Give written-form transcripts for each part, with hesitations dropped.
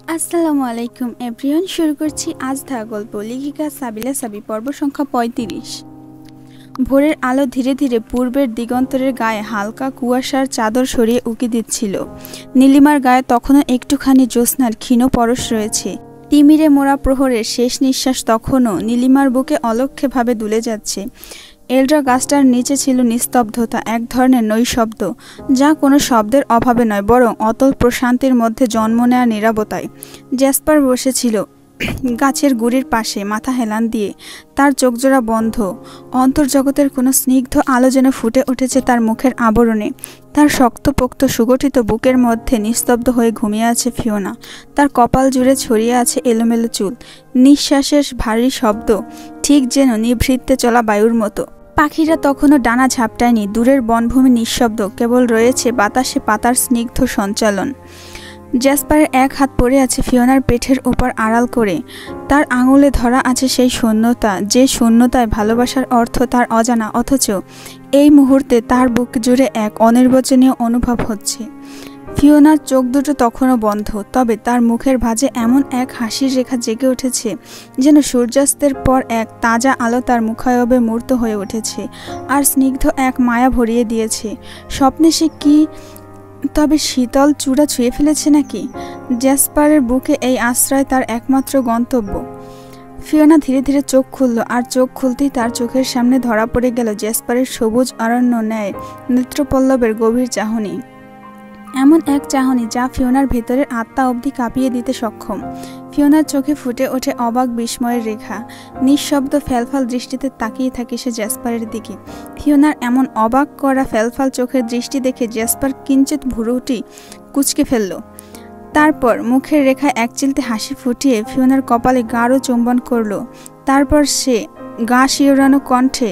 আসসালামু আলাইকুম এভরিওয়ান, শুরু করছি আজ ধারা গল্প। লেখিকা সাবিলা সাবি, পর্ব সংখ্যা ৩৫। ভোরের আলো ধীরে ধীরে পূর্বের দিগন্তরের গায়ে হালকা কুয়াশার চাদর সরিয়ে উকি দিচ্ছিল। নীলিমার গায়ে তখনও একটুখানি জ্যোৎস্নার ক্ষীণ পরশ রয়েছে। তিমিরে মোড়া প্রহরের শেষ নিঃশ্বাস তখনও নীলিমার বুকে অলক্ষ্যভাবে দুলে যাচ্ছে। এলড্রা গাছটার নিচে ছিল নিস্তব্ধতা, এক ধরনের নৈশব্দ, যা কোনো শব্দের অভাবে নয়, বরং অতল প্রশান্তির মধ্যে জন্ম নেওয়া নীরবতায়। জ্যাসপার বসেছিল গাছের গুড়ির পাশে, মাথা হেলান দিয়ে, তার চোখজোড়া বন্ধ। অন্তর্জগতের কোনো স্নিগ্ধ আলো যেন ফুটে উঠেছে তার মুখের আবরণে। তার শক্তপোক্ত সুগঠিত বুকের মধ্যে নিস্তব্ধ হয়ে ঘুমিয়ে আছে ফিওনা। তার কপাল জুড়ে ছড়িয়ে আছে এলোমেলো চুল, নিঃশ্বাসের ভারী শব্দ ঠিক যেন নিভৃতে চলা বায়ুর মতো। পাখিরা তখনও ডানা ঝাপটায়নি। দূরের বনভূমি নিঃশব্দ, কেবল রয়েছে বাতাসে পাতার স্নিগ্ধ সঞ্চালন। জ্যাসপারের এক হাত পড়ে আছে ফিওনার পেটের ওপর আড়াল করে। তার আঙুলে ধরা আছে সেই শূন্যতা, যে শূন্যতায় ভালোবাসার অর্থ তার অজানা, অথচ এই মুহূর্তে তার বুক জুড়ে এক অনির্বচনীয় অনুভব হচ্ছে। ফিওনার চোখ দুটো তখনও বন্ধ, তবে তার মুখের ভাঁজে এমন এক হাসির রেখা জেগে উঠেছে যেন সূর্যাস্তের পর এক তাজা আলো তার মুখায়বে মূর্ত হয়ে উঠেছে, আর স্নিগ্ধ এক মায়া ভরিয়ে দিয়েছে। স্বপ্নে সে কি তবে শীতল চূড়া ছুঁয়ে ফেলেছে নাকি? জ্যাসপারের বুকে এই আশ্রয় তার একমাত্র গন্তব্য। ফিওনা ধীরে ধীরে চোখ খুলল, আর চোখ খুলতেই তার চোখের সামনে ধরা পড়ে গেল জ্যাসপারের সবুজ অরণ্য ন্যায় নেত্রপল্লবের গভীর চাহনি। এমন এক চাহনি যা ফিওনার ভেতরের আত্মা অবধি কাঁপিয়ে দিতে সক্ষম। ফিওনার চোখে ফুটে ওঠে অবাক বিস্ময়ের রেখা। নিঃশব্দ ফ্যালফাল দৃষ্টিতে তাকিয়ে থাকে সে জ্যাসপারের দিকে। ফিওনার এমন অবাক করা ফ্যালফাল চোখের দৃষ্টি দেখে জ্যাসপার কিঞ্চিত ভুরুটি কুঁচকে ফেলল। তারপর মুখের রেখায় একচিলতে হাসি ফুটিয়ে ফিওনার কপালে গাঢ় চুম্বন করল। তারপর সে গা শিওরানো কণ্ঠে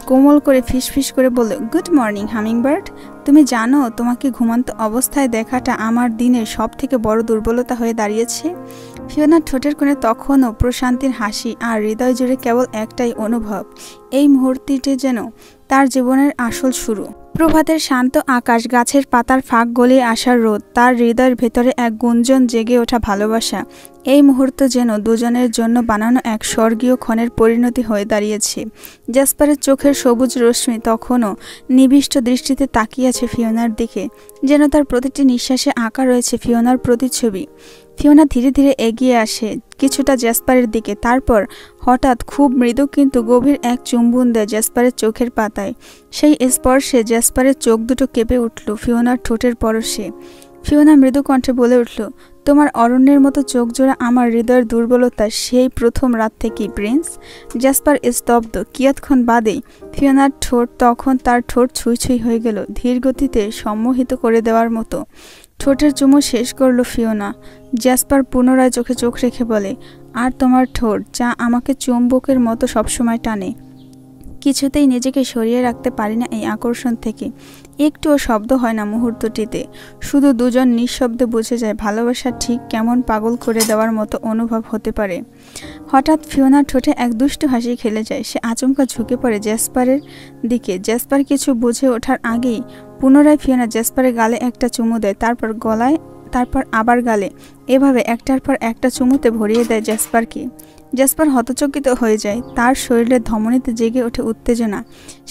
কোমল করে ফিসফিস করে বলল, গুড মর্নিং হামিংবার্ড। তুমি জানো, তোমাকে ঘুমন্ত অবস্থায় দেখাটা আমার দিনের সব থেকে বড় দুর্বলতা হয়ে দাঁড়িয়েছে। ফিওনার ঠোঁটের কোণে তখনও প্রশান্তির হাসি, আর হৃদয় জুড়ে কেবল একটাই অনুভব, এই মুহূর্তটি যেন তার জীবনের আসল শুরু। প্রভাতের শান্ত আকাশ, গাছের পাতার ফাঁক গলিয়ে আসার রোদ, তার হৃদয়ের ভেতরে এক গুঞ্জন জেগে ওঠা ভালোবাসা। এই মুহূর্ত যেন দুজনের জন্য বানানো এক স্বর্গীয় ক্ষণের পরিণতি হয়ে দাঁড়িয়েছে। জ্যাসপারের চোখের সবুজ রশ্মি তখনও নিবিষ্ট দৃষ্টিতে তাকিয়ে আছে ফিওনার দিকে, যেন তার প্রতিটি নিঃশ্বাসে আঁকা রয়েছে ফিওনার প্রতিচ্ছবি। ফিওনা ধীরে ধীরে এগিয়ে আসে কিছুটা জ্যাসপারের দিকে, তারপর হঠাৎ খুব মৃদু কিন্তু গভীর এক চুম্বন দেয় জ্যাসপারের চোখের পাতায়। সেই স্পর্শে জ্যাসপারের চোখ দুটো কেঁপে উঠল ফিওনার ঠোঁটের পরশে। ফিওনা মৃদু কণ্ঠে বলে উঠল, তোমার অরণ্যের মতো চোখ জোড়া আমার হৃদয়ের দুর্বলতা সেই প্রথম রাত থেকেই প্রিন্স। জ্যাসপার স্তব্ধ। কিয়ৎক্ষণ বাদেই ফিওনার ঠোঁট তখন তার ঠোঁট ছুঁই ছুঁই হয়ে গেল, ধীর গতিতে সম্মোহিত করে দেওয়ার মতো। ঠোঁটের চুমু শেষ করল ফিওনা। জ্যাসপার পুনরায় চোখে চোখ রেখে বলে, আর তোমার ঠোঁট, যা আমাকে চুম্বকের মতো সবসময় টানে। কিছুতেই নিজেকে সরিয়ে রাখতে পারি না এই আকর্ষণ থেকে। একটুও শব্দ হয় না মুহূর্তটিতে, শুধু দুজন নিঃশব্দে বুঝে যায় ভালোবাসা ঠিক কেমন পাগল করে দেওয়ার মতো অনুভব হতে পারে। হঠাৎ ফিওনার ঠোঁটে এক দুষ্টু হাসি খেলে যায়। সে আচমকা ঝুঁকে পড়ে জ্যাসপারের দিকে। জ্যাসপার কিছু বুঝে ওঠার আগেই পুনরায় ফিওনা জ্যাসপারের গালে একটা চুমু দেয়, তারপর গলায়, তারপর আবার গালে। এভাবে একটার পর একটা চুমুতে ভরিয়ে দেয় জ্যাসপারকে। জ্যাসপার হতচকিত হয়ে যায়। তার শরীরের ধমনীতে জেগে ওঠে উত্তেজনা।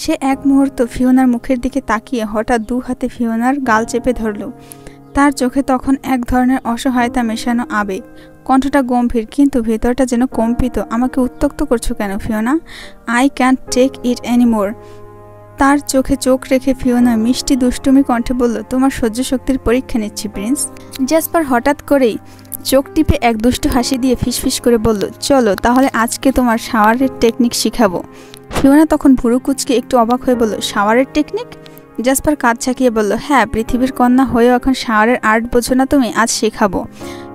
সে এক মুহূর্ত ফিওনার মুখের দিকে তাকিয়ে হঠাৎ দু হাতে ফিওনার গাল চেপে ধরল। তার চোখে তখন এক ধরনের অসহায়তা মেশানো আবেগ। কণ্ঠটা গম্ভীর, কিন্তু ভেতরটা যেন কম্পিত। আমাকে উত্ত্যক্ত করছো কেন Fiona? I can't take it anymore. তার চোখে চোখ রেখে ফিওনা মিষ্টি দুষ্টুমি কণ্ঠে বলল, তোমার সহ্য শক্তির পরীক্ষা নিচ্ছি প্রিন্স। জ্যাসপার হঠাৎ করেই চোখ টিপে এক দুষ্টু হাসি দিয়ে ফিসফিস করে বলল, চলো তাহলে আজকে তোমার শাওয়ারের টেকনিক শিখাবো। ফিওনা তখন ভুরু কুঁচকে একটু অবাক হয়ে বলল, শাওয়ারের টেকনিক? জ্যাসপার কাঁধ ছাকিয়ে বলল, হ্যাঁ, পৃথিবীর কন্যা হয়েও এখন শাওয়ারের আর্ট বোঝো না তুমি? আজ শেখাবো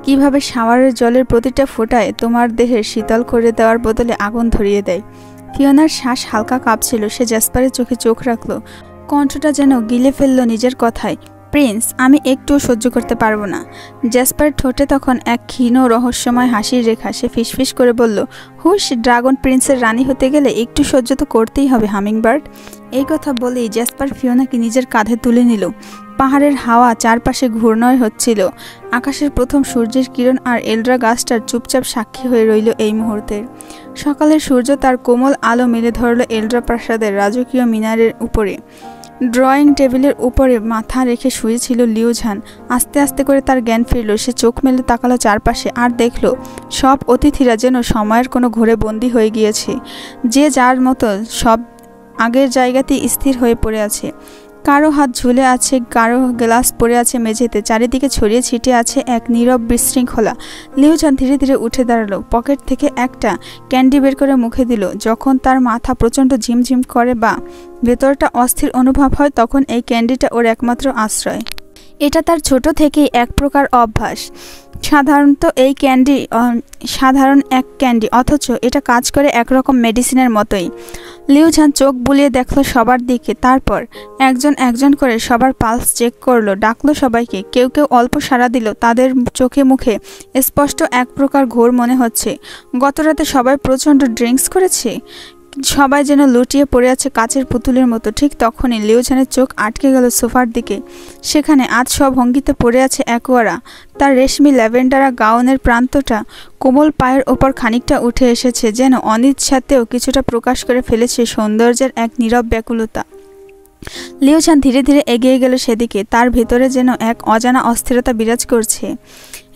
কিভাবে শাওয়ারের জলের প্রতিটা ফোঁটায় তোমার দেহের শীতল করে দেওয়ার বদলে আগুন ধরিয়ে দেয়। ফিওনার শ্বাস হালকা কাঁপছিল। সে জ্যাসপারের চোখে চোখ রাখল, কণ্ঠটা যেন গিলে ফেলল নিজের কথায়। প্রিন্স, আমি একটুও সহ্য করতে পারবো না। জ্যাসপার ঠোঁটে তখন এক ক্ষীণ রহস্যময় হাসির রেখা। সে ফিসফিস করে বলল, হুশ, ড্রাগন প্রিন্সের রানী হতে গেলে একটু সহ্য তো করতেই হবে হামিংবার্ড। এই কথা বলেই জ্যাসপার ফিওনাকে নিজের কাঁধে তুলে নিল। পাহাড়ের হাওয়া চারপাশে ঘূর্ণয় হচ্ছিল। আকাশের প্রথম সূর্যের কিরণ আর এলড্রা গাছটার চুপচাপ সাক্ষী হয়ে রইল এই মুহূর্তের। সকালের সূর্য তার কোমল আলো মেলে ধরল এলড্রা প্রাসাদের রাজকীয় মিনারের উপরে। ড্রয়িং টেবিলের উপরে মাথা রেখে শুয়েছিল লিউঝান। আস্তে আস্তে করে তার জ্ঞান ফিরল। সে চোখ মেলে তাকালো চারপাশে আর দেখল সব অতিথিরা যেন সময়ের কোনো ঘোরে বন্দী হয়ে গিয়েছে। যে যার মতো সব আগের জায়গাতেই স্থির হয়ে পড়ে আছে। কারো হাত ঝুলে আছে, কারো গ্লাস পড়ে আছে মেঝেতে। চারিদিকে ছড়িয়ে ছিটিয়ে আছে এক নীরব বিশৃঙ্খলা। লিউঝান ধীরে ধীরে উঠে দাঁড়ালো। পকেট থেকে একটা ক্যান্ডি বের করে মুখে দিল। যখন তার মাথা প্রচণ্ড ঝিমঝিম করে বা ভেতরটা অস্থির অনুভব হয়, তখন এই ক্যান্ডিটা ওর একমাত্র আশ্রয়। এটা তার ছোট থেকেই এক প্রকার অভ্যাস। সাধারণ এক ক্যান্ডি, অথচ এটা কাজ করে একরকম মেডিসিনের মতোই। লিউঝান চোখ বুলিয়ে দেখল সবার দিকে, তারপর একজন একজন করে সবার পালস চেক করলো, ডাকলো সবাইকে। কেউ কেউ অল্প সাড়া দিল। তাদের চোখে মুখে স্পষ্ট এক প্রকার ঘোর মনে হচ্ছে। গতরাতে সবাই প্রচণ্ড ড্রিঙ্কস করেছে। সবাই যেন লুটিয়ে পড়ে আছে কাচের পুতুলের মতো। ঠিক তখনই লিউঝানের চোখ আটকে গেল সোফার দিকে। সেখানে আজ সব ভঙ্গিতে পড়ে আছে অ্যাকোয়ারা। তার রেশমি ল্যাভেন্ডারা গাউনের প্রান্তটা কোমল পায়ের ওপর খানিকটা উঠে এসেছে, যেন অনিচ্ছাতেও কিছুটা প্রকাশ করে ফেলেছে সৌন্দর্যের এক নীরব ব্যাকুলতা। লিউঝান ধীরে ধীরে এগিয়ে গেল সেদিকে। তার ভেতরে যেন এক অজানা অস্থিরতা বিরাজ করছে।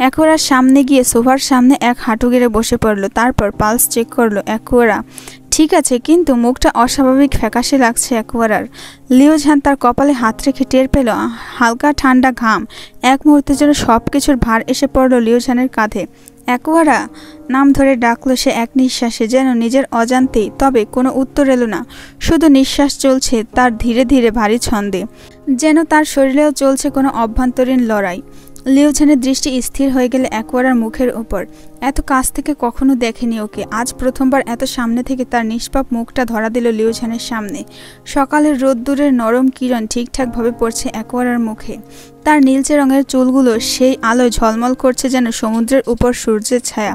অ্যাকোয়ারার সামনে গিয়ে সোফার সামনে এক হাঁটু গেড়ে বসে পড়ল। তারপর পালস চেক করলো। অ্যাকোয়ারা ঠিক আছে, কিন্তু মুখটা অস্বাভাবিক ফ্যাকাশে লাগছে অ্যাকোয়ারার। লিউঝান তার কপালে হাত রেখে টের পেল হালকা ঠান্ডা ঘাম। এক মুহূর্তে যেন সব কিছুর ভার এসে পড়ল লিউঝানের কাঁধে। অ্যাকোয়ারা নাম ধরে ডাকলো সে এক নিঃশ্বাসে, যেন নিজের অজান্তেই। তবে কোনো উত্তর এলো না। শুধু নিঃশ্বাস চলছে তার ধীরে ধীরে ভারী ছন্দে, যেন তার শরীরেও চলছে কোনো অভ্যন্তরীণ লড়াই। লিউঝানের দৃষ্টি স্থির হয়ে গেলে অ্যাকোয়ারার মুখের ওপর। এত কাছ থেকে কখনো দেখেনি ওকে। আজ প্রথমবার এত সামনে থেকে তার নিষ্পাপ মুখটা ধরা দিল লিউঝানের সামনে। সকালের রোদ্দুরের নরম কিরণ ঠিকঠাকভাবে পড়ছে অ্যাকোয়ারার মুখে। তার নীলচে রঙের চুলগুলো সেই আলোয় ঝলমল করছে যেন সমুদ্রের উপর সূর্যের ছায়া।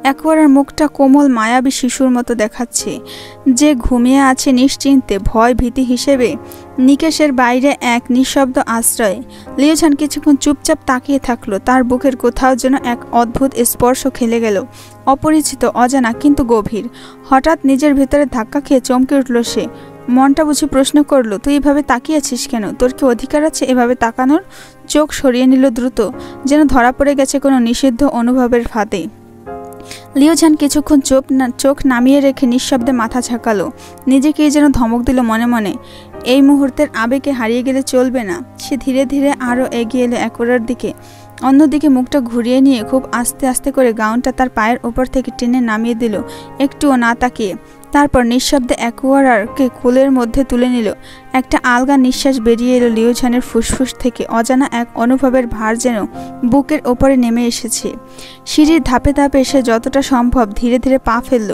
অ্যাকোয়ারার মুখটা কোমল মায়াবী শিশুর মতো দেখাচ্ছে, যে ঘুমিয়ে আছে নিশ্চিন্তে, ভয় ভীতি হিসেবে নিকেশের বাইরে এক নিঃশব্দ আশ্রয়। লিউঝান কিছুক্ষণ চুপচাপ তাকিয়ে থাকলো। তার বুকের কোথাও যেন এক অদ্ভুত স্পর্শ খেলে গেল। অপরিচিত, অজানা, কিন্তু গভীর। হঠাৎ নিজের ভেতরে ধাক্কা খেয়ে চমকে উঠল সে। মনটা বুঝি প্রশ্ন করলো, তুই এভাবে তাকিয়েছিস কেন? তোর কি অধিকার আছে এভাবে তাকানোর? চোখ সরিয়ে নিল দ্রুত, যেন ধরা পড়ে গেছে কোনো নিষিদ্ধ অনুভবের ফাঁদে। লিউঝান কিছুক্ষণ চোখ নামিয়ে রেখে নিঃশব্দে মাথা ঝাঁকালো। নিজেকেই যেন ধমক দিল মনে মনে, এই মুহূর্তের আবেগে হারিয়ে গেলে চলবে না। সে ধীরে ধীরে আরও এগিয়ে এলো অ্যাকোয়ারার দিকে। অন্যদিকে মুখটা ঘুরিয়ে নিয়ে খুব আস্তে আস্তে করে গাউনটা তার পায়ের ওপর থেকে টেনে নামিয়ে দিল, একটুও না তাকিয়ে। তারপর নিঃশব্দে অ্যাকোয়ারারকে কোলের মধ্যে তুলে নিল। একটা আলগা নিঃশ্বাস বেরিয়ে এলো লিউঝানের ফুসফুস থেকে। অজানা এক অনুভবের ভার যেন বুকের ওপরে নেমে এসেছে। সিঁড়ির ধাপে ধাপে সে যতটা সম্ভব ধীরে ধীরে পা ফেলল।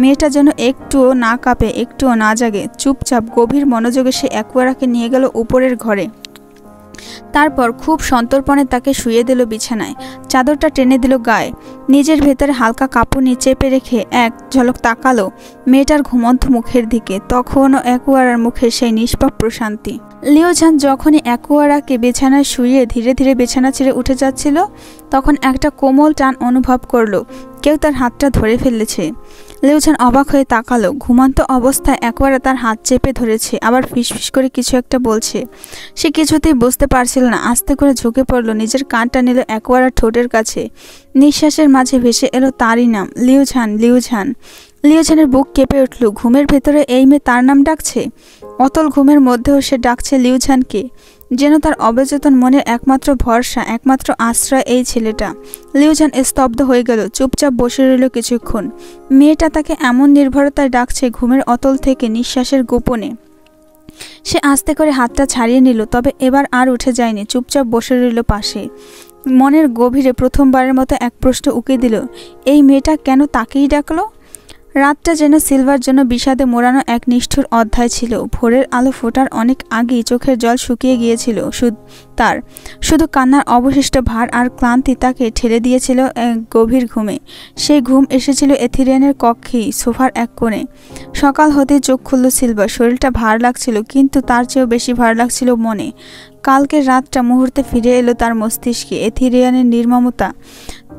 মেয়েটা যেন একটুও না কাঁপে, একটুও না জাগে। চুপচাপ গভীর মনোযোগে সে অ্যাকোয়ারাকে নিয়ে গেল উপরের ঘরে। তারপর খুব সন্তর্পণে তাকে শুয়ে দিল বিছানায়। চাদরটা টেনে দিল গায়ে। নিজের ভেতরে হালকা কাঁপুনি চেপে রেখে এক ঝলক তাকালো মেয়েটার ঘুমন্ত মুখের দিকে। তখনও অ্যাকোয়ারার মুখে সেই নিষ্পাপ প্রশান্তি। লিউঝান যখনই অ্যাকোয়ারাকে বিছানায় শুয়ে ধীরে ধীরে বিছানা ছেড়ে উঠে যাচ্ছিল, তখন একটা কোমল টান অনুভব করলো। কেউ তার হাতটা ধরে ফেলেছে। লিউঝান অবাক হয়ে তাকালো। ঘুমন্ত অবস্থায় অ্যাকোয়ারা তার হাত চেপে ধরেছে, আবার ফিসফিস করে কিছু একটা বলছে। সে কিছুতেই বুঝতে পারছিল না। আস্তে করে ঝুঁকে পড়লো, নিজের কানটা নিল অ্যাকোয়ারার ঠোঁটের কাছে। নিঃশ্বাসের মাঝে ভেসে এলো তারই নাম, লিউঝান, লিউঝান। লিউঝানের বুক কেঁপে উঠল। ঘুমের ভেতরে এই মেয়ে তার নাম ডাকছে। অতল ঘুমের মধ্যেও সে ডাকছে লিউঝানকে, যেন তার অবচেতন মনের একমাত্র ভরসা, একমাত্র আশ্রয় এই ছেলেটা। লিউঝান স্তব্ধ হয়ে গেল, চুপচাপ বসে রইল কিছুক্ষণ। মেয়েটা তাকে এমন নির্ভরতায় ডাকছে ঘুমের অতল থেকে, নিঃশ্বাসের গোপনে। সে আস্তে করে হাতটা ছাড়িয়ে নিল, তবে এবার আর উঠে যায়নি। চুপচাপ বসে রইল পাশে। মনের গভীরে প্রথমবারের মতো এক প্রশ্ন উকি দিল, এই মেয়েটা কেন তাকেই ডাকলো? রাতটা যেন সিলভার জন্য বিষাদে মোড়ানো এক নিষ্ঠুর অধ্যায় ছিল। ভোরের আলো ফোটার অনেক আগেই চোখের জল শুকিয়ে গিয়েছিল তার। শুধু কান্নার অবশিষ্ট ভার আর ক্লান্তি তাকে ঠেলে দিয়েছিল এক গভীর ঘুমে। সেই ঘুম এসেছিল এথিরিয়ানের কক্ষেই, সোফার এক কোণে। সকাল হতেই চোখ খুলল সিলভার। শরীরটা ভার লাগছিল, কিন্তু তার চেয়েও বেশি ভার লাগছিল মনে। কালকের রাতটা মুহূর্তে ফিরে এলো তার মস্তিষ্কে। এথিরিয়ানের নির্মমতা,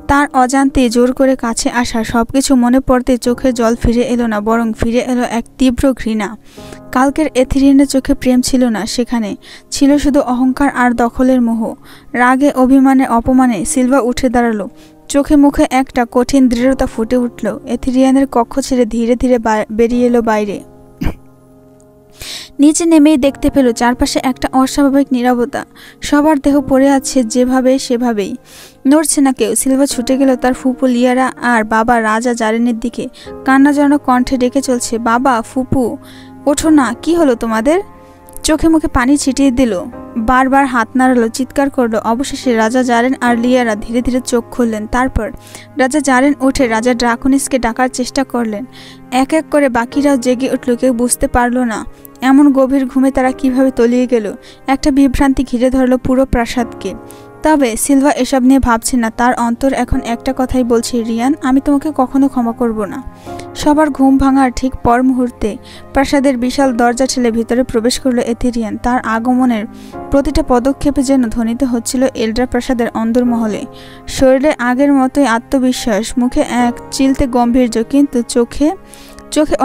তার অজান্তে জোর করে কাছে আসা, সবকিছু মনে পড়তে চোখে জল ফিরে এলো না, বরং ফিরে এলো এক তীব্র ঘৃণা। কালকের এথিরিয়ানের চোখে প্রেম ছিল না, সেখানে ছিল শুধু অহংকার আর দখলের মোহ। রাগে, অভিমানে, অপমানে সিলভা উঠে দাঁড়ালো। চোখে মুখে একটা কঠিন দৃঢ়তা ফুটে উঠল। এথিরিয়ানের কক্ষ ছেড়ে ধীরে ধীরে বেরিয়ে এলো বাইরে। নিচে নেমেই দেখতে পেল চারপাশে একটা অস্বাভাবিক নীরবতা। সবার দেহ পড়ে আছে যেভাবে সেভাবেই, নড়ছে না কেউ। সিলভা ছুটে গেল তার ফুপু লিয়ারা আর বাবা রাজা জারেনের দিকে। কান্নাজনক কণ্ঠে ডেকে চলছে, বাবা, ফুপু, ওঠো না, কি হলো তোমাদের? চোখে মুখে পানি ছিটিয়ে দিল, বারবার হাত নাড়ালো, চিৎকার করলো। অবশেষে রাজা জারেন আর লিয়ারা ধীরে ধীরে চোখ খুললেন। তারপর রাজা জারেন উঠে রাজা ড্রাকনিসকে ডাকার চেষ্টা করলেন। এক এক করে বাকিরাও জেগে উঠল। কেউ বুঝতে পারল না এমন গভীর ঘুমে তারা কিভাবে তলিয়ে গেল। একটা বিভ্রান্তি ঘিরে ধরলো পুরো প্রাসাদকে। তবে সিলভা এসব নিয়ে ভাবছে না। তার অন্তর এখন একটা কথাই বলছে, রিয়ান, আমি তোমাকে কখনো ক্ষমা করব না। সবার ঘুম ভাঙার ঠিক পর মুহূর্তে প্রাসাদের বিশাল দরজা ঠেলে ভিতরে প্রবেশ করলো এথিরিয়ান। তার আগমনের প্রতিটা পদক্ষেপে যেন ধ্বনিত হচ্ছিল এলড্রা প্রাসাদের অন্দরমহলে। শরীরে আগের মতোই আত্মবিশ্বাস, মুখে এক চিলতে গম্ভীর্য, কিন্তু চোখে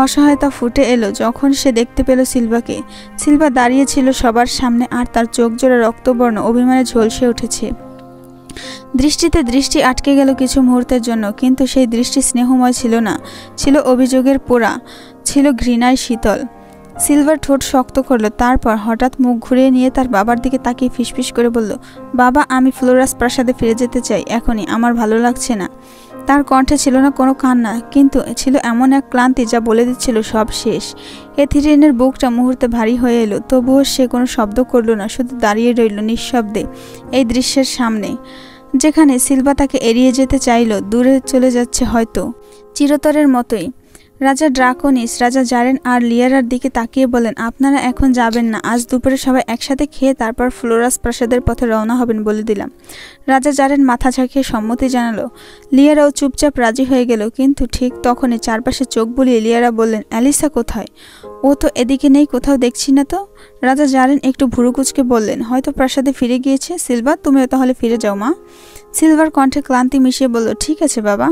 অসহায়তা ফুটে এলো যখন সে দেখতে পেল সিলভাকে। সিলভা দাঁড়িয়ে ছিল সবার সামনে, আর তার চোখ জোড়া রক্তবর্ণ অভিমানে ঝলসে উঠেছে। দৃষ্টিতে দৃষ্টি আটকে গেল কিছু মুহূর্তের জন্য, কিন্তু সেই দৃষ্টি স্নেহময় ছিল না, ছিল অভিযোগের পোড়া, ছিল ঘৃণায় শীতল। সিলভার ঠোঁট শক্ত করল, তারপর হঠাৎ মুখ ঘুরিয়ে নিয়ে তার বাবার দিকে তাকিয়ে ফিসফিস করে বলল, বাবা, আমি ফ্লোরাস প্রাসাদে ফিরে যেতে চাই এখনই, আমার ভালো লাগছে না। তার কণ্ঠে ছিল না কোনো কান্না, কিন্তু ছিল এমন এক ক্লান্তি যা বলে দিচ্ছিল সব শেষ। এথিরিয়ানের বুকটা মুহূর্তে ভারী হয়ে এলো, তবুও সে কোনো শব্দ করল না, শুধু দাঁড়িয়ে রইল নিঃশব্দে এই দৃশ্যের সামনে, যেখানে সিলভা তাকে এড়িয়ে যেতে চাইল, দূরে চলে যাচ্ছে হয়তো চিরতরের মতোই। রাজা ড্রাকনিস, রাজা জারেন আর লিয়ারার দিকে তাকিয়ে বলেন, আপনারা এখন যাবেন না। আজ দুপুরে সবাই একসাথে খেয়ে তারপর ফ্লোরাস প্রাসাদের পথে রওনা হবেন বলে দিলাম। রাজা জারেন মাথা ঝাঁকিয়ে সম্মতি জানালো। লিয়ারাও চুপচাপ রাজি হয়ে গেল, কিন্তু ঠিক তখনই চারপাশে চোখ বুলিয়ে লিয়ারা বললেন, অ্যালিসা কোথায়? ও তো এদিকে নেই, কোথাও দেখছি না তো। রাজা জারেন একটু ভুরুকুচকে বললেন, হয়তো প্রাসাদে ফিরে গিয়েছে। সিলভা, তুমিও তাহলে ফিরে যাও মা। সিলভার কণ্ঠে ক্লান্তি মিশিয়ে বলল, ঠিক আছে বাবা।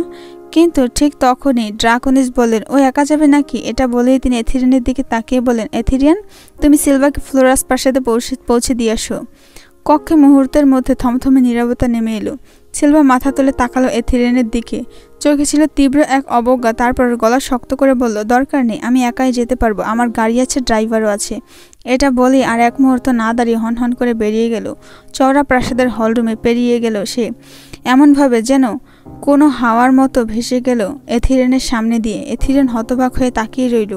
কিন্তু ঠিক তখনই ড্রাকনিস বললেন, ও একা যাবে নাকি? এটা বলেই তিনি এথিরিয়ানের দিকে তাকিয়ে বলেন, এথিরিয়ান, তুমি সিলভাকে ফ্লোরাস প্রাসাদে পৌঁছে দিয়ে আসো। কক্ষে মুহূর্তের মধ্যে থমথমে নীরবতা নেমে এলো। সিলভা মাথা তুলে তাকালো এথিরিয়ানের দিকে, চোখে ছিল তীব্র এক অবজ্ঞা। তারপর গলা শক্ত করে বলল, দরকার নেই, আমি একাই যেতে পারবো, আমার গাড়ি আছে, ড্রাইভারও আছে। এটা বলেই আর এক মুহূর্ত না দাঁড়িয়ে হনহন করে বেরিয়ে গেল। চওড়া প্রাসাদের হলরুমে পেরিয়ে গেল সে এমনভাবে যেন কোনো হাওয়ার মতো ভেসে গেল এথিরিয়ানের সামনে দিয়ে। এথিরিয়ান হতবাক হয়ে তাকিয়ে রইল।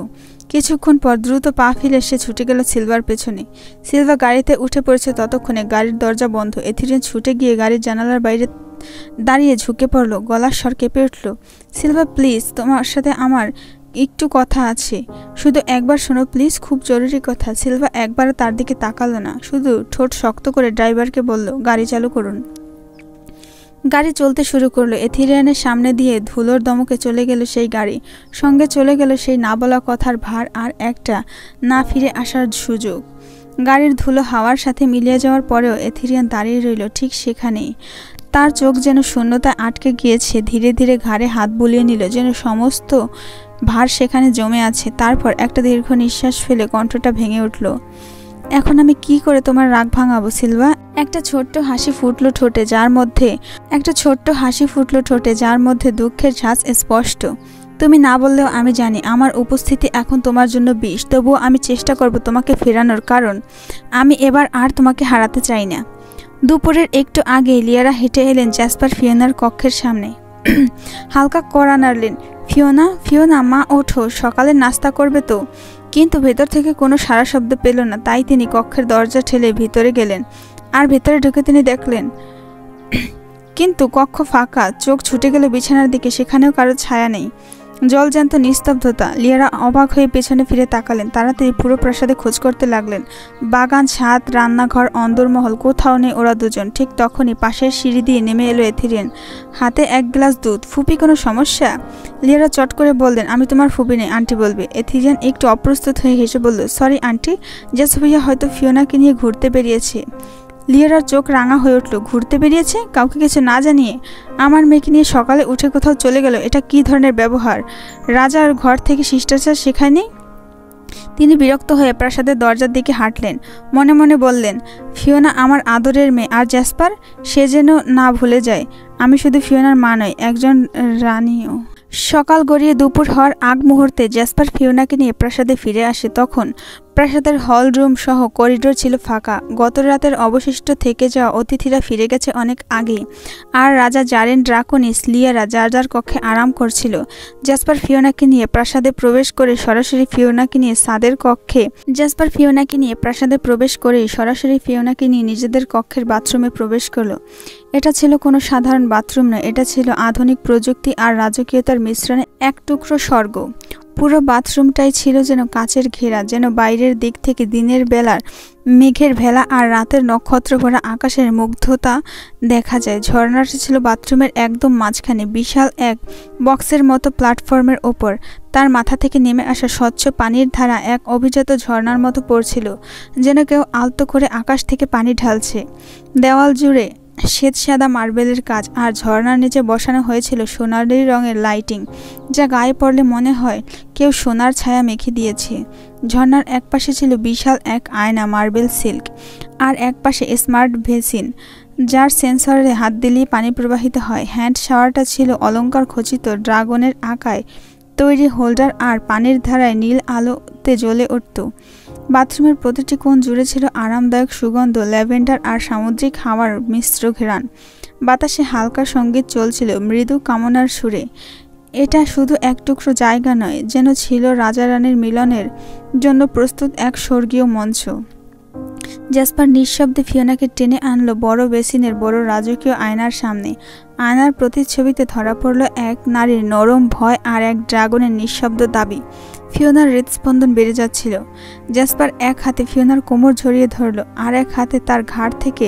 কিছুক্ষণ পর দ্রুত পা ফেলে সে ছুটে গেল সিলভার পেছনে। সিলভা গাড়িতে উঠে পড়েছে, ততক্ষণে গাড়ির দরজা বন্ধ। এথিরিয়ান ছুটে গিয়ে গাড়ির জানালার বাইরে দাঁড়িয়ে ঝুঁকে পড়ল, গলার স্বর কেঁপে উঠল, সিলভা প্লিজ, তোমার সাথে আমার একটু কথা আছে, শুধু একবার শোনো প্লিজ, খুব জরুরি কথা। সিলভা একবারও তার দিকে তাকালো না, শুধু ঠোঁট শক্ত করে ড্রাইভারকে বলল, গাড়ি চালু করুন। গাড়ি চলতে শুরু করলো। এথিরিয়ানের সামনে দিয়ে ধুলোর দমকে চলে গেল সেই গাড়ি, সঙ্গে চলে গেল সেই না বলা কথার ভার আর একটা না ফিরে আসার সুযোগ। গাড়ির ধুলো হাওয়ার সাথে মিলিয়ে যাওয়ার পরেও এথিরিয়ান দাঁড়িয়ে রইল ঠিক সেখানেই। তার চোখ যেন শূন্যতায় আটকে গিয়েছে। ধীরে ধীরে ঘাড়ে হাত বুলিয়ে নিল, যেন সমস্ত ভার সেখানে জমে আছে। তারপর একটা দীর্ঘ নিঃশ্বাস ফেলে কণ্ঠটা ভেঙে উঠল, এখন আমি কি করে তোমার রাগ ভাঙাবো সিলভা? একটা ছোট্ট হাসি ফুটলো ঠোঁটে, যার মধ্যে দুঃখের ঝাঁজ স্পষ্ট। তুমি না বললেও আমি জানি আমার উপস্থিতি এখন তোমার জন্য বিষ। তবুও আমি চেষ্টা করব তোমাকে ফেরানোর, কারণ আমি এবার আর তোমাকে হারাতে চাই না। দুপুরের একটু আগে লিয়ারা হেঁটে এলেন জ্যাসপার ফিওনার কক্ষের সামনে। হালকা কড়া নাড়লেন, ফিওনা মা ওঠো, সকালে নাস্তা করবে তো? কিন্তু ভেতর থেকে কোনো সাড়া শব্দ পেল না। তাই তিনি কক্ষের দরজা ঠেলে ভিতরে গেলেন, আর ভেতরে ঢুকে তিনি দেখলেন কিন্তু কক্ষ ফাঁকা। চোখ ছুটে গেল বিছানার দিকে, সেখানেও কারো ছায়া নেই। জলজ্যান্ত নিস্তব্ধতা। লিয়ারা অবাক হয়ে পেছনে ফিরে তাকালেন। তাড়াতাড়ি পুরো প্রাসাদে খোঁজ করতে লাগলেন। বাগান, ছাদ, রান্নাঘর, অন্দরমহল, কোথাও নেই ওরা দুজন। ঠিক তখনই পাশের সিঁড়ি দিয়ে নেমে এলো এথিরিয়ান, হাতে এক গ্লাস দুধ। ফুপি, কোনো সমস্যা? লিয়ারা চট করে বললেন, আমি তোমার ফুপি নেই, আন্টি বলবে। এথিরিয়ান একটু অপ্রস্তুত হয়ে হেসে বলল, সরি আন্টি, জেস ভাইয়া হয়তো ফিওনাকে নিয়ে ঘুরতে বেরিয়েছে। লিয়ারার চোখ রাঙা হয়ে উঠল। ঘুরতে বেরিয়েছে? কাউকে কিছু না জানিয়ে? আমার মেয়েকে নিয়ে সকালে উঠে কোথাও চলে গেল? এটা কি ধরনের ব্যবহার? রাজার ঘর থেকে শিষ্টাচার শেখায়নি? তিনি বিরক্ত হয়ে প্রাসাদের দরজার দিকে হাঁটলেন। মনে মনে বললেন, ফিওনা আমার আদরের মেয়ে, আর জ্যাসপার, সে যেন না ভুলে যায় আমি শুধু ফিওনার মা নয়, একজন রানীও। সকাল গড়িয়ে দুপুর হওয়ার আগ মুহূর্তে জ্যাসপার ফিওনাকে নিয়ে প্রাসাদে ফিরে আসে। তখন প্রাসাদের হল রুম সহ করিডোর ছিল ফাঁকা। গত রাতের অবশিষ্ট থেকে যাওয়া অতিথিরা ফিরে গেছে অনেক আগেই, আর রাজা জারেন, ড্রাকোনিস, লিয়ারা যার যার কক্ষে আরাম করছিল। জ্যাসপার ফিওনাকে নিয়ে প্রাসাদে প্রবেশ করে সরাসরি ফিওনাকে নিয়ে নিজেদের কক্ষের বাথরুমে প্রবেশ করলো। এটা ছিল কোনো সাধারণ বাথরুম নয়, এটা ছিল আধুনিক প্রযুক্তি আর রাজকীয়তার মিশ্রণে এক টুকরো স্বর্গ। পুরো বাথরুমটাই ছিল যেন কাচের ঘেরা, যেন বাইরের দিক থেকে দিনের বেলার মেঘের ভেলা আর রাতের নক্ষত্র ভরা আকাশের মুগ্ধতা দেখা যায়। ঝর্ণাটা ছিল বাথরুমের একদম মাঝখানে, বিশাল এক বক্সের মতো প্ল্যাটফর্মের ওপর। তার মাথা থেকে নেমে আসা স্বচ্ছ পানির ধারা এক অভিজাত ঝর্ণার মতো পড়ছিল, যেন কেউ আলতো করে আকাশ থেকে পানি ঢালছে। দেওয়াল জুড়ে শ্বেতসাদা মার্বেলের কাজ, আর ঝর্ণার নিচে বসানো হয়েছিল সোনালি রঙের লাইটিং, যা গায়ে পড়লে মনে হয় কেউ সোনার ছায়া মেখে দিয়েছে। ঝর্ণার এক পাশে ছিল বিশাল এক আয়না, মার্বেল সিল্ক, আর এক পাশে স্মার্ট বেসিন, যার সেন্সরে হাত দিলেই পানি প্রবাহিত হয়। হ্যান্ড শাওয়ারটা ছিল অলংকার খচিত ড্রাগনের আকায় তৈরি হোল্ডার, আর পানির ধারায় নীল আলোতে জ্বলে উঠত। বাথরুমের প্রতিটি কোণ জুড়ে ছিল আরামদায়ক সুগন্ধ, ল্যাভেন্ডার আর সামুদ্রিক হাওয়ার মিশ্র ঘেরান। বাতাসে হালকা সঙ্গীত চলছিল, মৃদু কামনার সুরে। এটা শুধু এক টুকরো জায়গা নয়, যেন ছিল রাজা রানীর মিলনের জন্য প্রস্তুত এক স্বর্গীয় মঞ্চ। জ্যাসপার নিঃশব্দে ফিওনাকে টেনে আনলো বড় বেসিনের বড় রাজকীয় আয়নার সামনে। আয়নার প্রতিচ্ছবিতে ধরা পড়ল এক নারীর নরম ভয় আর এক ড্রাগনের নিঃশব্দ দাবি। ফিওনার হৃদস্পন্দন বেড়ে যাচ্ছিল। জ্যাসপার এক হাতে ফিওনার কোমর জড়িয়ে ধরল, আর এক হাতে তার ঘাড় থেকে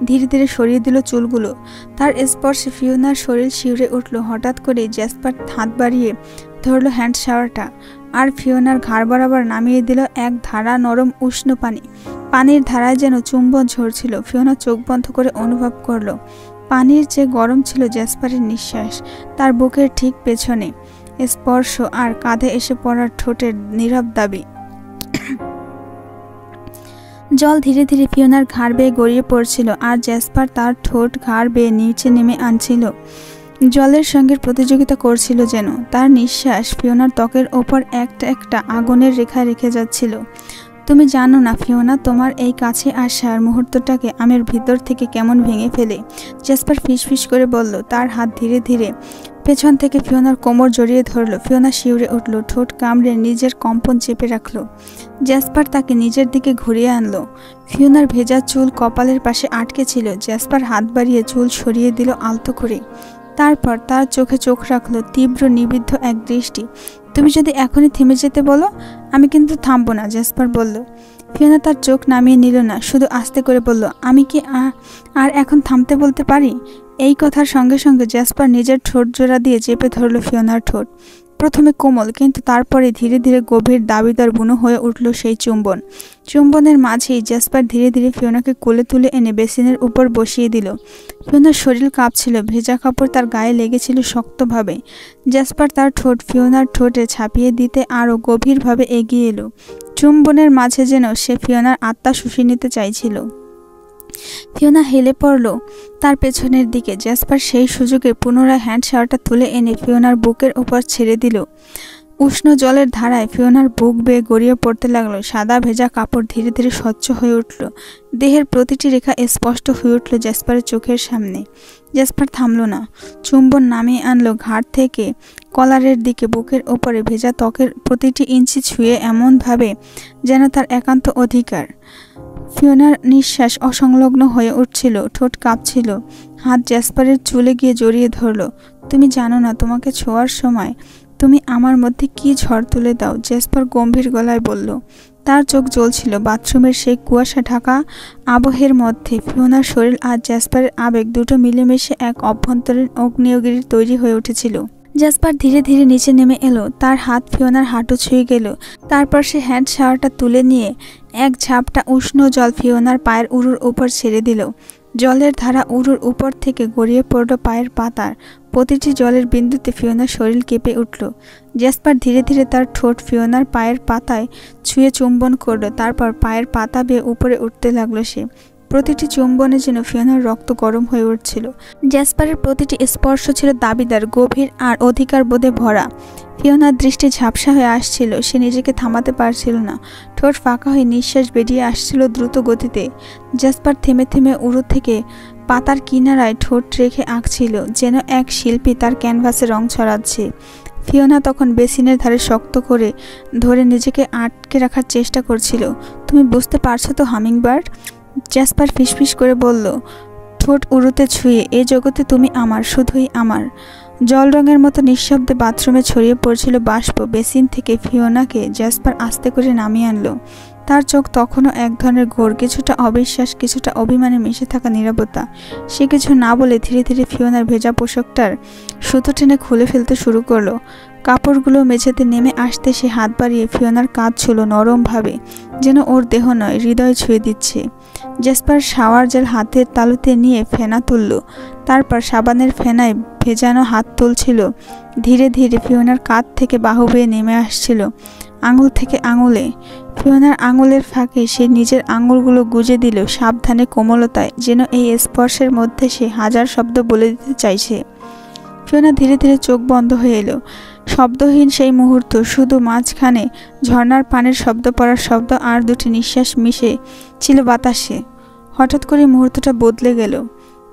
ধীরে ধীরে সরিয়ে দিল চুলগুলো। তার স্পর্শে ফিওনার শরীর শিউরে উঠল। হঠাৎ করে জ্যাসপার হাত বাড়িয়ে ধরল হ্যান্ড শাওয়ারটা, আর ফিওনার ঘাড় বরাবর নামিয়ে দিল এক ধারা নরম উষ্ণ পানি। পানির ধারায় যেন চুম্বন ঝরছিল। ফিওনা চোখ বন্ধ করে অনুভব করল, পানির চেয়ে গরম ছিল জ্যাসপারের নিঃশ্বাস, তার বুকের ঠিক পেছনে স্পর্শ, আর কাঁধে এসে পড়ার ঠোঁটের নীরব দাবি। জল ধীরে ধীরে ফিওনার ঘাড় বেয়ে গড়িয়ে পড়ছিল, আর জ্যাসপার তার ঠোঁট ঘাড় বেয়ে নিচে নেমে আনছিল, জলের সঙ্গে প্রতিযোগিতা করছিল যেন। তার নিঃশ্বাস ফিওনার ত্বকের ওপর একটা একটা আগুনের রেখা রেখে যাচ্ছিল। তুমি জানো না ফিওনা, তোমার এই কাছে আসার মুহূর্তটাকে আমের ভিতর থেকে কেমন ভেঙে ফেলে। জ্যাসপার ফিসফিস করে বলল। তার হাত ধীরে ধীরে পেছন থেকে ফিওনার কোমর জড়িয়ে ধরল। ফিওনা শিউরে উঠল, ঠোঁট কামড়ে নিজের কম্পন চেপে রাখল। জ্যাসপার তাকে নিজের দিকে ঘুরিয়ে আনলো। ফিওনার ভেজা চুল কপালের পাশে আটকে ছিল। জ্যাসপার হাত বাড়িয়ে চুল সরিয়ে দিল আলতো করে। তারপর তার চোখে চোখ রাখল, তীব্র নিবিদ্ধ এক দৃষ্টি। তুমি যদি এখনই থেমে যেতে বলো, আমি কিন্তু থামবো না, জ্যাসপার বলল। ফিওনা তার চোখ নামিয়ে নিল না, শুধু আস্তে করে বলল, আমি কি আর এখন থামতে বলতে পারি? এই কথার সঙ্গে সঙ্গে জ্যাসপার নিজের ঠোঁট জোড়া দিয়ে চেপে ধরল ফিওনার ঠোঁট। প্রথমে কোমল, কিন্তু তারপরে ধীরে ধীরে গভীর দাবিদার বুনো হয়ে উঠল সেই চুম্বন। চুম্বনের মাঝেই জ্যাসপার ধীরে ধীরে ফিওনাকে কোলে তুলে এনে বেসিনের উপর বসিয়ে দিল। ফিওনার শরীর কাঁপছিল, ভেজা কাপড় তার গায়ে লেগেছিল শক্তভাবে। জ্যাসপার তার ঠোঁট ফিওনার ঠোঁটে ছাপিয়ে দিতে আরও গভীরভাবে এগিয়ে এলো। চুম্বনের মাঝে যেন সে ফিওনার আত্মা শুষে নিতে চাইছিল। ফিওনা হেলে পড়ল তার পেছনের দিকে। জ্যাসপার সেই সুযোগে পুনরায় হ্যান্ড শাওয়ারটা তুলে এনে ফিওনার বুকের উপর ছেড়ে দিল। উষ্ণ জলের ধারায় ফিওনার বুক বেয়ে গড়িয়ে পড়তে লাগলো। সাদা ভেজা কাপড় ধীরে ধীরে স্বচ্ছ হয়ে উঠল। দেহের প্রতিটি রেখা স্পষ্ট হয়ে উঠল জ্যাসপারের চোখের সামনে। জ্যাসপার থামল না, চুম্বন নামিয়ে আনলো ঘাড় থেকে কলারের দিকে। বুকের ওপরে ভেজা ত্বকের প্রতিটি ইঞ্চি ছুঁয়ে এমনভাবে যেন তার একান্ত অধিকার। ফিওনার নিঃশ্বাস অসংলগ্ন হয়ে উঠছিল, ঠোঁট কাঁপছিল। হাত জ্যাসপারের চুলে গিয়ে জড়িয়ে ধরল। তুমি জানো না, তোমাকে ছোঁয়ার সময় তুমি আমার মধ্যে কি ঝড় তুলে দাও, জেসপার গম্ভীর গলায় বলল। তার চোখ জ্বলছিল। বাথরুমের সেই কুয়াশা ঢাকা আবহের মধ্যে ফিওনার শরীর আর জেসপারের আবেগ দুটো মিলেমিশে এক অভ্যন্তরীণ আগ্নেয়গিরি তৈরি হয়ে উঠেছিল। জেসপার ধীরে ধীরে নিচে নেমে এলো। তার হাত ফিওনার হাঁটু ছুঁয়ে গেল। তারপর সে হ্যান্ড শাওয়ারটা তুলে নিয়ে এক ঝাপটা উষ্ণ জল ফিওনার পায়ের উরুর উপর ছেড়ে দিল। জলের ধারা উরুর উপর থেকে গড়িয়ে পড়ল পায়ের পাতার। প্রতিটি জলের বিন্দুতে ফিওনার শরীর কেঁপে উঠল। জেসপার ধীরে ধীরে তার ঠোঁট ফিওনার পায়ের পাতায় ছুঁয়ে চুম্বন করল। তারপর পায়ের পাতা বেয়ে উপরে উঠতে লাগলো সে। প্রতিটি চুম্বনে যেন ফিওনার রক্ত গরম হয়ে উঠছিল। জেসপারের প্রতিটি স্পর্শ ছিল দাবিদার, গভীর আর অধিকার বোধে ভরা। ফিওনার দৃষ্টি ঝাপসা হয়ে আসছিল। সে নিজেকে থামাতে পারছিল না। ঠোঁট ফাঁকা হয়ে নিঃশ্বাস বেরিয়ে আসছিল দ্রুত গতিতে। জেসপার থেমে থেমে উরু থেকে পাতার কিনারায় ঠোঁট রেখে আঁকছিল, যেন এক শিল্পী তার ক্যানভাসে রং ছড়াচ্ছে। ফিওনা তখন বেসিনের ধারে শক্ত করে ধরে নিজেকে আটকে রাখার চেষ্টা করছিল। তুমি বুঝতে পারছো তো হামিংবার্ড? জেসপার ফিসফিস করে বলল, ঠোঁট উরুতে ছুঁয়ে, এ জগতে তুমি আমার, শুধুই আমার। জল রঙের মতো নিঃশব্দে বাথরুমে ছড়িয়ে পড়ছিল বাষ্প। বেসিন থেকে ফিওনাকে জেসপার আস্তে করে নামিয়ে আনলো। তার চোখ তখনও এক ধরনের ঘোর, কিছুটা অবিশ্বাস, কিছুটা অভিমানে মিশে থাকা নীরবতা। সে কিছু না বলে ধীরে ধীরে ফিওনার ভেজা পোশাকটার সুতো টেনে খুলে ফেলতে শুরু করলো। কাপড়গুলো মেঝেতে নেমে আসতে সে হাত বাড়িয়ে ফিওনার কাঁধ ছিল নরমভাবে, যেন ওর দেহ নয়, হৃদয় ছুঁয়ে দিচ্ছে। জেসপার শাওয়ার জেল হাতের তালুতে নিয়ে ফেনা তুলল। তারপর সাবানের ফেনায় ভেজানো হাত তুলছিল। ধীরে ধীরে ফিওনার কাঁধ থেকে বাহু বেয়ে নেমে আসছিল, আঙুল থেকে আঙুলে। ফিওনার আঙুলের ফাঁকে সে নিজের আঙুলগুলো গুজে দিল সাবধানে, কোমলতায়, যেন এই স্পর্শের মধ্যে সে হাজার শব্দ বলে দিতে চাইছে। ফিওনা ধীরে ধীরে চোখ বন্ধ হয়ে এলো। শব্দহীন সেই মুহূর্ত, শুধু মাঝখানে ঝর্ণার পানির শব্দ পড়ার শব্দ আর দুটি নিঃশ্বাস মিশে ছিল বাতাসে। হঠাৎ করে মুহূর্তটা বদলে গেল।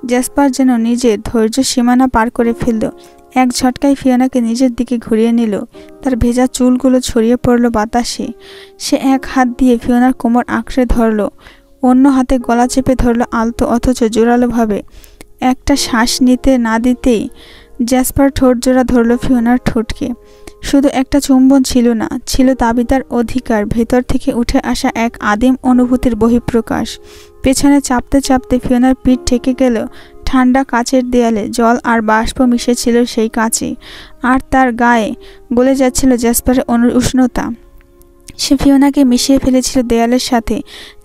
জেসপার যেন নিজের ধৈর্য সীমানা পার করে ফেলল। এক ঝটকায় ফিওনাকে নিজের দিকে ঘুরিয়ে নিল। তার ভেজা চুলগুলো ছড়িয়ে পড়ল বাতাসে। সে এক হাত দিয়ে ফিওনার কোমর আঁকড়ে ধরল, অন্য হাতে গলা চেপে ধরল আলতো অথচ জোরালোভাবে। একটা শ্বাস নিতে না দিতেই জেসপার ঠোঁট জোড়া ধরল ফিওনার ঠোঁটকে। শুধু একটা চুম্বন ছিল না, ছিল দাবিদার অধিকার, ভেতর থেকে উঠে আসা এক আদিম অনুভূতির বহিঃপ্রকাশ। পেছনে চাপতে চাপতে ফিওনার পিঠ ঠেকে গেল ঠান্ডা কাচের দেয়ালে। জল আর বাষ্প মিশেছিল সেই কাচে, আর তার গায়ে গলে যাচ্ছিল জেসপারের উষ্ণতা। সে ফিওনাকে মিশিয়ে ফেলেছিল দেয়ালের সাথে,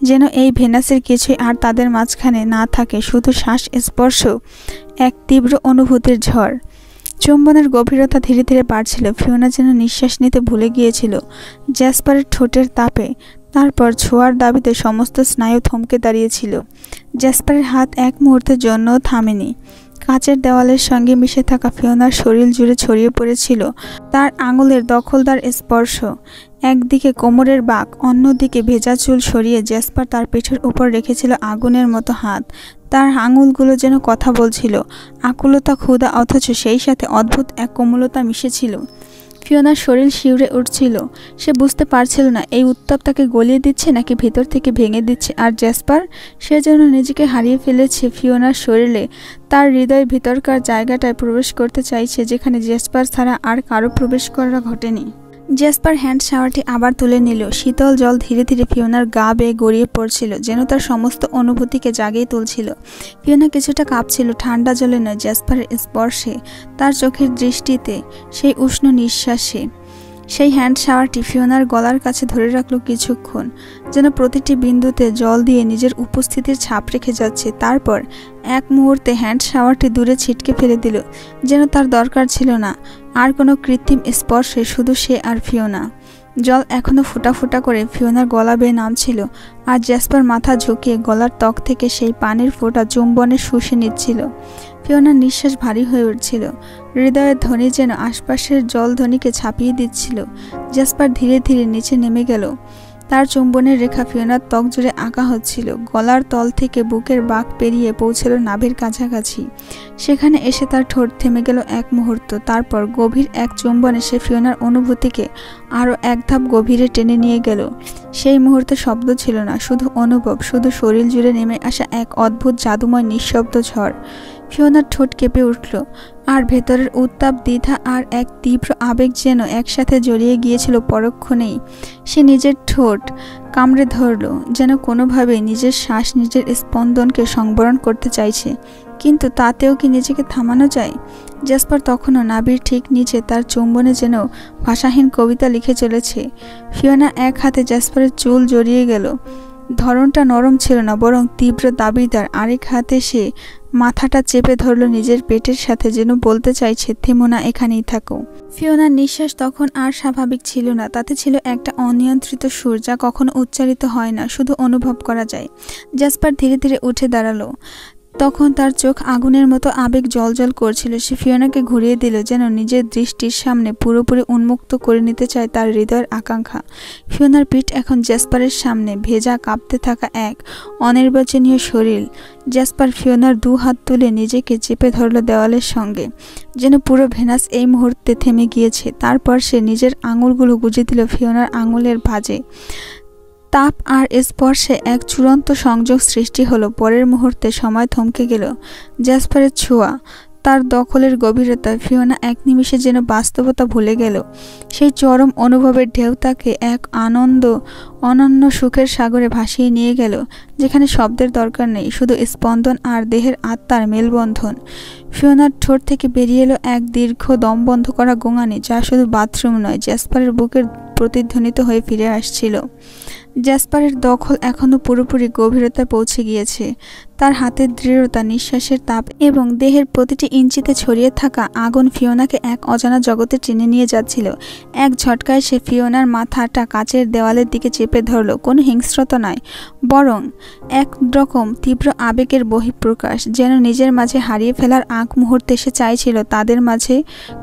যেন এই ভেনাসের কিছুই আর তাদের মাঝখানে না থাকে, শুধু শ্বাস স্পর্শ, এক তীব্র অনুভূতির ঝড়। চুম্বনের গভীরতা ধীরে ধীরে বাড়ছিল। ফিওনা যেন নিঃশ্বাস নিতে ভুলে গিয়েছিল জেসপারের ঠোঁটের তাপে। তারপর ছোঁয়ার দাবিতে সমস্ত স্নায়ু থমকে দাঁড়িয়েছিল। জেসপারের হাত এক মুহূর্তের জন্যও থামেনি। কাচের দেওয়ালের সঙ্গে মিশে থাকা ফিওনার শরীর জুড়ে ছড়িয়ে পড়েছিল তার আঙুলের দখলদার স্পর্শ। একদিকে কোমরের বাঁক, অন্যদিকে ভেজা চুল সরিয়ে জেসপার তার পিঠের উপর রেখেছিল আগুনের মতো হাত। তার আঙুলগুলো যেন কথা বলছিল, আকুলতা, ক্ষুধা, অথচ সেই সাথে অদ্ভুত এক কোমলতা মিশেছিল। ফিওনার শরীর শিউরে উঠছিল। সে বুঝতে পারছিল না এই উত্তাপ তাকে গলিয়ে দিচ্ছে নাকি ভেতর থেকে ভেঙে দিচ্ছে। আর জেসপার, সে যেন নিজেকে হারিয়ে ফেলেছে ফিওনার শরীরে। তার হৃদয়ের ভিতরকার জায়গাটায় প্রবেশ করতে চাইছে, যেখানে জেসপার ছাড়া আর কারো প্রবেশ করা ঘটেনি। জেসপার হ্যান্ড শাওয়ারটি আবার তুলে নিল। শীতল জল ধীরে ধীরে ফিওনার গা বেয়ে গড়িয়ে পড়ছিল, যেন তার সমস্ত অনুভূতিকে জাগিয়ে তুলছিল। ফিওনা কিছুটা কাঁপছিল, ঠান্ডা জলে নয়, জেসপারের স্পর্শে, তার চোখের দৃষ্টিতে, সেই উষ্ণ নিঃশ্বাসে। সেই হ্যান্ড শাওয়ারটি ফিওনার গলার কাছে ধরে রাখলো কিছুক্ষণ, যেন প্রতিটি বিন্দুতে জল দিয়ে নিজের উপস্থিতির ছাপ রেখে যাচ্ছে। তারপর এক মুহূর্তে হ্যান্ড শাওয়ারটি দূরে ছিটকে ফেলে দিল, যেন তার দরকার ছিল না আর কোনো কৃত্রিম স্পর্শে, শুধু সে আর ফিওনা। জল এখনো ফোঁটা ফোঁটা করে ফিওনার গলা বেয়ে নামছিল, আর জেসপার মাথা ঝুঁকিয়ে গলার ত্বক থেকে সেই পানির ফোঁটা চুম্বনে শুষে নিচ্ছিল। ফিওনার নিঃশ্বাস ভারী হয়ে উঠছিল। হৃদয়ের ধ্বনি যেন আশপাশের জলধ্বনিকে ছাপিয়ে দিচ্ছিল। জেসপার ধীরে ধীরে নিচে নেমে গেল। তার চুম্বনের রেখা ফিওনার ত্বক জুড়ে আঁকা হচ্ছিল। গলার তল থেকে বুকের বাঁক পেরিয়ে পৌঁছল নাভির কাছাকাছি। সেখানে এসে তার ঠোঁট থেমে গেল এক মুহূর্ত। তারপর গভীর এক চুম্বনে সে ফিওনার অনুভূতিকে আরও এক ধাপ গভীরে টেনে নিয়ে গেল। সেই মুহূর্তে শব্দ ছিল না, শুধু অনুভব, শুধু শরীর জুড়ে নেমে আসা এক অদ্ভুত জাদুময় নিঃশব্দ ঝড়। ফিওনার ঠোঁট কেঁপে উঠল, আর ভেতরের উত্তাপ, দ্বিধা আর এক তীব্র আবেগ যেন একসাথে জড়িয়ে গিয়েছিল পরক্ষণেই। সে নিজের ঠোঁট কামড়ে ধরল, যেন কোনোভাবে নিজের শ্বাস, নিজের স্পন্দনকে সংবরণ করতে চাইছে। কিন্তু তাতেও কি নিজেকে থামানো যায়? জ্যাসপার তখনও নাভির ঠিক নিচে তার চুম্বনে যেন ভাষাহীন কবিতা লিখে চলেছে। ফিওনা এক হাতে জ্যাসপারের চুল জড়িয়ে গেল। ধরনটা নরম ছিল না, বরং তীব্র দাবিদার। আরেক হাতে সে মাথাটা চেপে ধরল নিজের পেটের সাথে, যেন বলতে চাইছে, থেমো না, এখানেই থাকো। ফিওনার নিঃশ্বাস তখন আর স্বাভাবিক ছিল না। তাতে ছিল একটা অনিয়ন্ত্রিত সুর, যা কখনো উচ্চারিত হয় না, শুধু অনুভব করা যায়। জ্যাসপার ধীরে ধীরে উঠে দাঁড়ালো। তখন তার চোখ আগুনের মতো আবেগ জ্বলজ্বল করছিল। সে ফিওনাকে ঘুরিয়ে দিল, যেন নিজের দৃষ্টির সামনে পুরোপুরি উন্মুক্ত করে নিতে চায় তার হৃদয়ের আকাঙ্ক্ষা। ফিওনার পিঠ এখন জ্যাসপারের সামনে, ভেজা, কাঁপতে থাকা এক অনির্বাচনীয় শরীর। জ্যাসপার ফিওনার দু হাত তুলে নিজেকে চেপে ধরল দেওয়ালের সঙ্গে, যেন পুরো ভেনাস এই মুহূর্তে থেমে গিয়েছে। তারপর সে নিজের আঙুলগুলো গুজে দিল ফিওনার আঙুলের ভাঁজে। তাপ আর স্পর্শে এক চূড়ান্ত সংযোগ সৃষ্টি হলো। পরের মুহূর্তে সময় থমকে গেল। জ্যাসপারের ছোঁয়া, তার দখলের গভীরতা, ফিওনা এক নিমিষে যেন বাস্তবতা ভুলে গেল। সেই চরম অনুভবের ঢেউ তাকে এক অনন্য সুখের সাগরে ভাসিয়ে নিয়ে গেল, যেখানে শব্দের দরকার নেই, শুধু স্পন্দন আর দেহের আত্মার মেলবন্ধন। ফিওনার ঠোঁট থেকে বেরিয়ে এলো এক দীর্ঘ দম বন্ধ করা গোঙানি, যা শুধু বাথরুম নয়, জ্যাসপারের বুকের প্রতিধ্বনিত হয়ে ফিরে আসছিল। জ্যাসপারের দখল এখনও পুরোপুরি গভীরতায় পৌঁছে গিয়েছে। তার হাতের দৃঢ়তা, নিঃশ্বাসের তাপ এবং দেহের প্রতিটি ইঞ্চিতে ছড়িয়ে থাকা আগুন ফিওনাকে এক অজানা জগতে টেনে নিয়ে যাচ্ছিল। এক ঝটকায় সে ফিওনার মাথাটা কাচের দেওয়ালের দিকে চেপে ধরল। কোনো হিংস্রতা নয়, বরং একরকম তীব্র আবেগের বহিঃপ্রকাশ। যেন নিজের মাঝে হারিয়ে ফেলার আগ মুহূর্তে সে চাইছিল তাদের মাঝে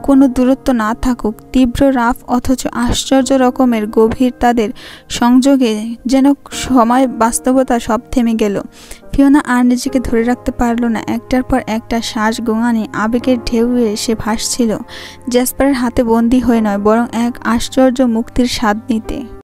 কোনো দূরত্ব না থাকুক। তীব্র, রাফ অথচ আশ্চর্য রকমের গভীর তাদের সংযোগে যেন সময়, বাস্তবতা সব থেমে গেল। ফিওনা আর নিজেকে ধরে রাখতে পারল না। একটার পর একটা শ্বাস গোঙানি আবেগের ঢেউয়ে সে ভাসছিল, জ্যাসপারের হাতে বন্দী হয়ে নয়, বরং এক আশ্চর্য মুক্তির স্বাদ নিতে।